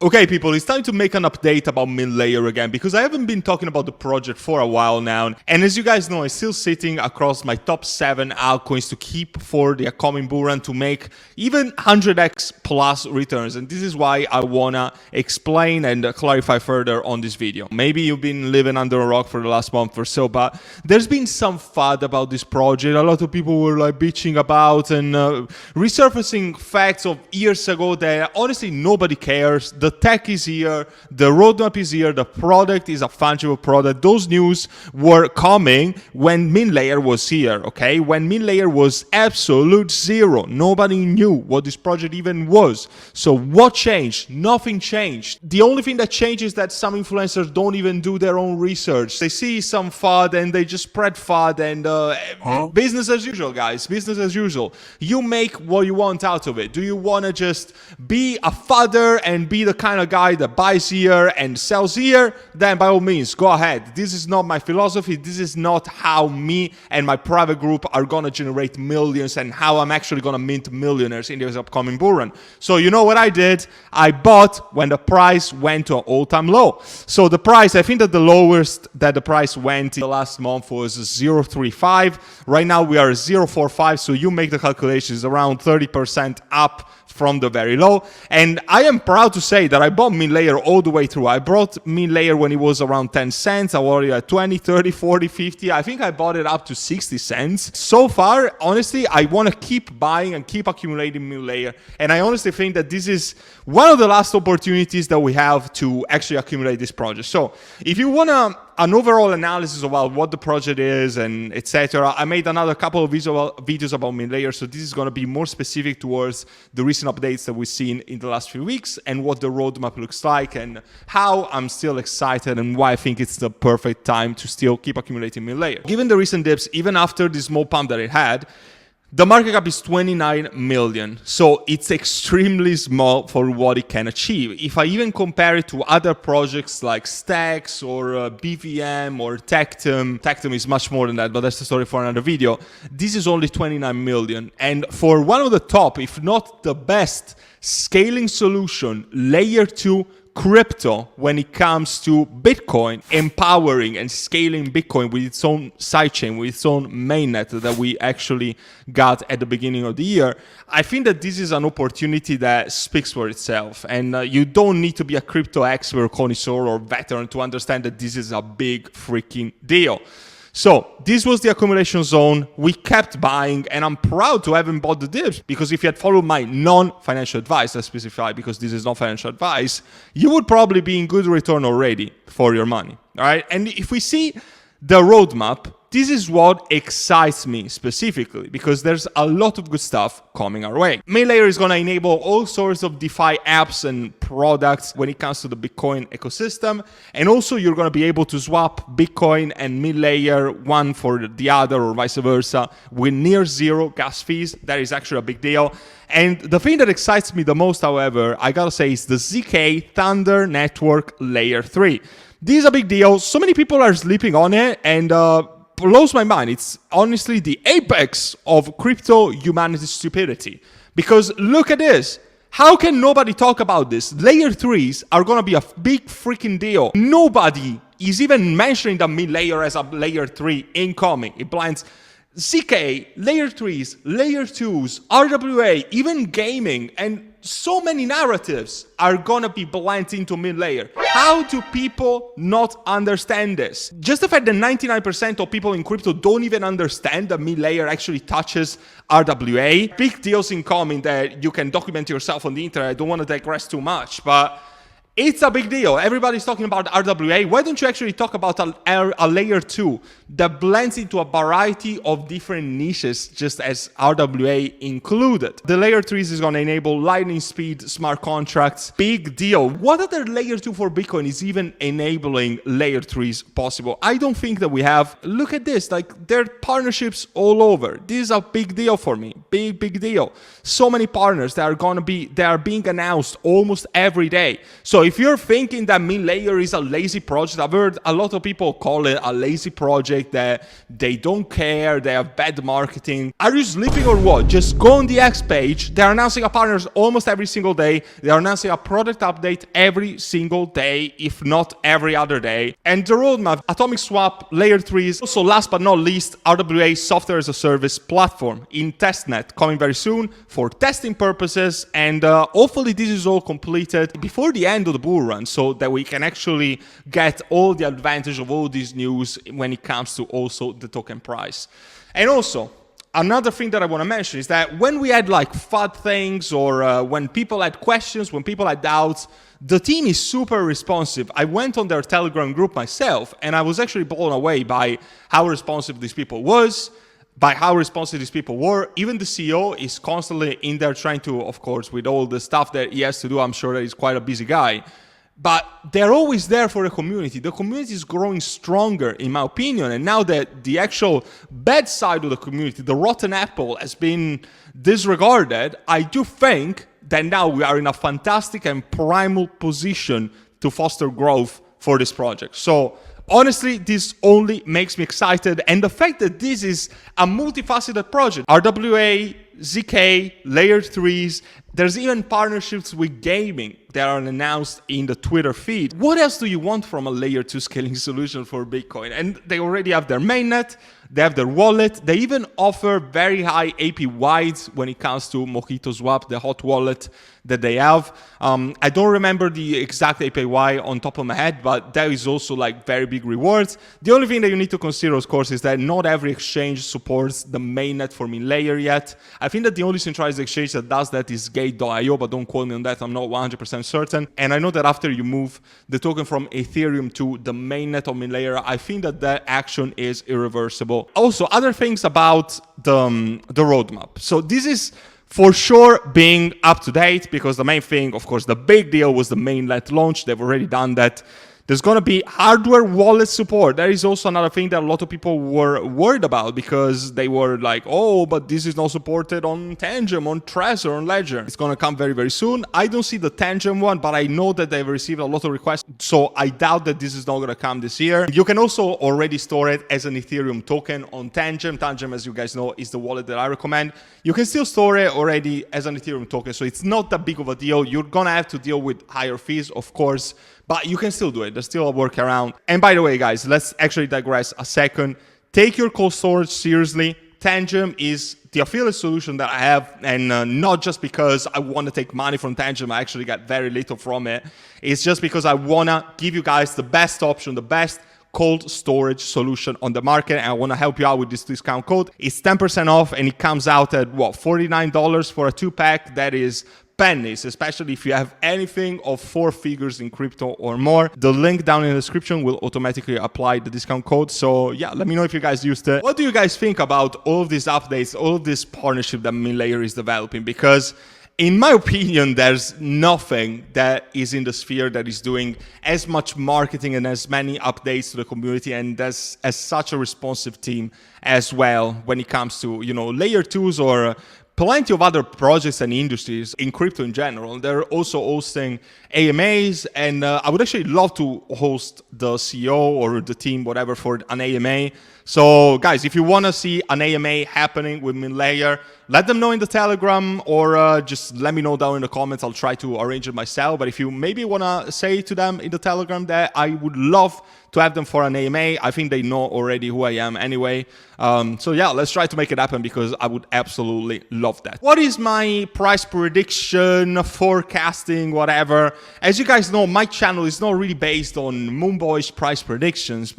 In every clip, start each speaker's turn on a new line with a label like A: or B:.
A: Okay, people, it's time to make an update about Mintlayer again, because I haven't been talking about the project for a while now. And as you guys know, I'm still sitting across my top 7 altcoins to keep for the upcoming bull run to make even 100x plus returns. And this is why I wanna explain and clarify further on this video. Maybe you've been living under a rock for the last month or so, but there's been some FUD about this project. A lot of people were like bitching about and resurfacing facts of years ago that honestly nobody cares. The tech is here, the roadmap is here, the product is a fungible product. Those news were coming when Mintlayer was here, okay? When Mintlayer was absolute zero. Nobody knew what this project even was. So what changed? Nothing changed. The only thing that changed is that some influencers don't even do their own research. They see some FUD and they just spread FUD and business as usual, guys. Business as usual. You make what you want out of it. Do you want to just be a fudder and be the kind of guy that buys here and sells here? Then by all means, go ahead. This is not my philosophy. This is not how me and my private group are going to generate millions and how I'm actually going to mint millionaires in this upcoming bull run. So you know what I did? I bought when the price went to an all-time low. So the price, I think that the lowest that the price went in the last month was 0.35. Right now we are 0.45. So you make the calculations, around 30% up from the very low. And I am proud to say that I bought Mintlayer all the way through. I bought Mintlayer when it was around 10 cents. I was at 20, 30, 40, 50. I think I bought it up to 60 cents. So far, honestly, I want to keep buying and keep accumulating Mintlayer. And I honestly think that this is one of the last opportunities that we have to actually accumulate this project. So if you want an overall analysis about what the project is and etc. I made another couple of videos about Mintlayer, so this is going to be more specific towards the recent updates that we've seen in the last few weeks and what the roadmap looks like and how I'm still excited and why I think it's the perfect time to still keep accumulating Mintlayer. Given the recent dips, even after the small pump that it had, the market cap is 29 million, so it's extremely small for what it can achieve. If I even compare it to other projects like Stacks or BVM or Tectum is much more than that, but that's a story for another video. This is only 29 million, and for one of the top, if not the best, scaling solution, layer 2 crypto when it comes to Bitcoin, empowering and scaling Bitcoin with its own sidechain, with its own mainnet that we actually got at the beginning of the year, I think that this is an opportunity that speaks for itself. And you don't need to be a crypto expert, connoisseur, or veteran to understand that this is a big freaking deal. So this was the accumulation zone. We kept buying, and I'm proud to haven't bought the dips, because if you had followed my non-financial advice, let's specify, because this is not financial advice, you would probably be in good return already for your money. All right. And if we see the roadmap, this is what excites me specifically, because there's a lot of good stuff coming our way. Mintlayer is going to enable all sorts of DeFi apps and products when it comes to the Bitcoin ecosystem. And also you're going to be able to swap Bitcoin and Mintlayer one for the other or vice versa with near zero gas fees. That is actually a big deal. And the thing that excites me the most, however, I gotta say, is the ZK Thunder Network Layer 3. This is a big deal. So many people are sleeping on it, and blows my mind. It's honestly the apex of crypto humanity stupidity. Because look at this. How can nobody talk about this? Layer 3s are going to be a big freaking deal. Nobody is even mentioning the Mintlayer as a layer 3 incoming. It blinds ZK, layer 3s, layer 2s, RWA, even gaming, and so many narratives are gonna be blended into Mintlayer. How do people not understand this? Just the fact that 99% of people in crypto don't even understand that Mintlayer actually touches RWA. Big deals incoming that you can document yourself on the internet. I don't want to digress too much, but it's a big deal. Everybody's talking about RWA. Why don't you actually talk about a layer 2 that blends into a variety of different niches, just as RWA included? The layer 3s is going to enable lightning speed, smart contracts. Big deal. What other layer 2 for Bitcoin is even enabling layer 3s possible? I don't think that we have. Look at this. Like, there are partnerships all over. This is a big deal for me. Big deal. So many partners that are being announced almost every day. So if you're thinking that Mintlayer is a lazy project, I've heard a lot of people call it a lazy project, that they don't care, they have bad marketing. Are you sleeping or what? Just go on the X page. They're announcing a partners almost every single day. They're announcing a product update every single day, if not every other day. And the roadmap, atomic swap, layer 3s. Also, last but not least, RWA software as a service platform in testnet coming very soon for testing purposes. And hopefully this is all completed before the end of the bull run, so that we can actually get all the advantage of all this news when it comes to also the token price. And also, another thing that I want to mention is that when we had like FUD things, or when people had questions, when people had doubts, the team is super responsive. I went on their Telegram group myself, and I was actually blown away by how responsive these people was, by how responsive these people were. Even the CEO is constantly in there trying to, of course, with all the stuff that he has to do, I'm sure that he's quite a busy guy. But they're always there for the community. The community is growing stronger, in my opinion. And now that the actual bad side of the community, the rotten apple, has been disregarded, I do think that now we are in a fantastic and primal position to foster growth for this project. So honestly, this only makes me excited. And the fact that this is a multifaceted project, RWA, ZK, layer 3s, there's even partnerships with gaming that are announced in the Twitter feed. What else do you want from a layer 2 scaling solution for Bitcoin? And they already have their mainnet, they have their wallet, they even offer very high APYs when it comes to Mojito Swap, the hot wallet that they have. I don't remember the exact APY on top of my head, but there is also like very big rewards. The only thing that you need to consider, of course, is that not every exchange supports the mainnet for Mintlayer yet. I think that the only centralized exchange that does that is Gate.io, but don't quote me on that, I'm not 100% certain. And I know that after you move the token from Ethereum to the mainnet of Mintlayer, I think that that action is irreversible. Also, other things about the roadmap. So this is for sure being up to date, because the main thing, of course, the big deal was the mainnet launch. They've already done that. There's going to be hardware wallet support. That is also another thing that a lot of people were worried about, because they were like, oh, but this is not supported on Tangem, on Trezor, on Ledger. It's going to come very, very soon. I don't see the Tangem one, but I know that they've received a lot of requests, so I doubt that this is not going to come this year. You can also already store it as an Ethereum token on Tangem. Tangem, as you guys know, is the wallet that I recommend. You can still store it already as an Ethereum token, so it's not that big of a deal. You're going to have to deal with higher fees, of course, but you can still do it. There's still a workaround. And by the way, guys, let's actually digress a second. Take your cold storage seriously. Tangem is the affiliate solution that I have, and not just because I want to take money from Tangem. I actually got very little from it. It's just because I want to give you guys the best option, the best cold storage solution on the market, and I want to help you out with this discount code. It's 10% off, and it comes out at what, $49 for a 2-pack. That is pennies, especially if you have anything of 4 figures in crypto or more. The link down in the description will automatically apply the discount code. So yeah, let me know if you guys used it. What do you guys think about all of these updates, all of this partnership that Mintlayer is developing? Because in my opinion, there's nothing that is in the sphere that is doing as much marketing and as many updates to the community, and as such a responsive team as well when it comes to, you know, layer 2s or plenty of other projects and industries in crypto in general. They're also hosting AMAs, and I would actually love to host the CEO or the team, whatever, for an AMA. So guys, if you want to see an AMA happening with Mintlayer, let them know in the Telegram, or just let me know down in the comments. I'll try to arrange it myself. But if you maybe want to say to them in the Telegram that I would love to have them for an AMA, I think they know already who I am anyway. So yeah, let's try to make it happen, because I would absolutely love that. What is my price prediction, forecasting, whatever? As you guys know, my channel is not really based on Moonboy's price predictions,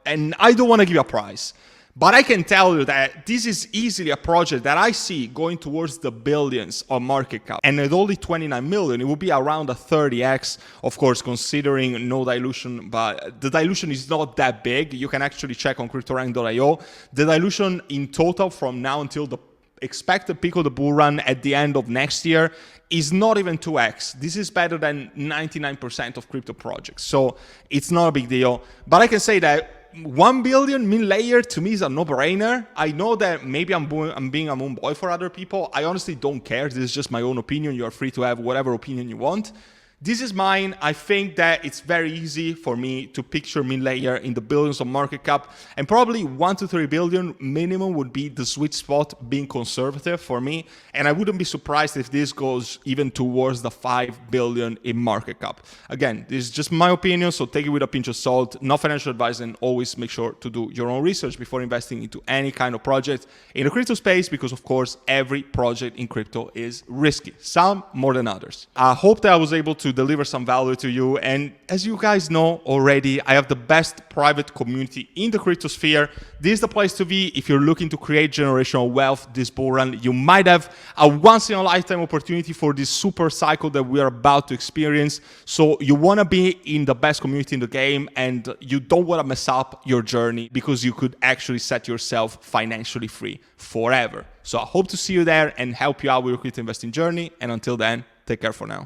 A: and I don't want to give you a price. But I can tell you that this is easily a project that I see going towards the billions of market cap. And at only 29 million, it will be around a 30x, of course, considering no dilution. But the dilution is not that big. You can actually check on cryptorank.io. The dilution in total from now until the expected peak of the bull run at the end of next year is not even 2x. This is better than 99% of crypto projects. So it's not a big deal. But I can say that 1 billion Mintlayer to me is a no-brainer. I know that maybe I'm being a moon boy for other people. I honestly don't care. This is just my own opinion. You are free to have whatever opinion you want. This is mine. I think that it's very easy for me to picture Mintlayer in the billions of market cap, and probably 1 to 3 billion minimum would be the sweet spot, being conservative for me. And I wouldn't be surprised if this goes even towards the 5 billion in market cap. Again, this is just my opinion, so take it with a pinch of salt. Not financial advice, and always make sure to do your own research before investing into any kind of project in the crypto space, because of course every project in crypto is risky, some more than others. I hope that I was able to deliver some value to you, and as you guys know already, I have the best private community in the crypto sphere. This is the place to be if you're looking to create generational wealth this bull run. You might have a once in a lifetime opportunity for this super cycle that we are about to experience, so you want to be in the best community in the game, and you don't want to mess up your journey, because you could actually set yourself financially free forever. So I hope to see you there and help you out with your crypto investing journey, and until then, take care for now.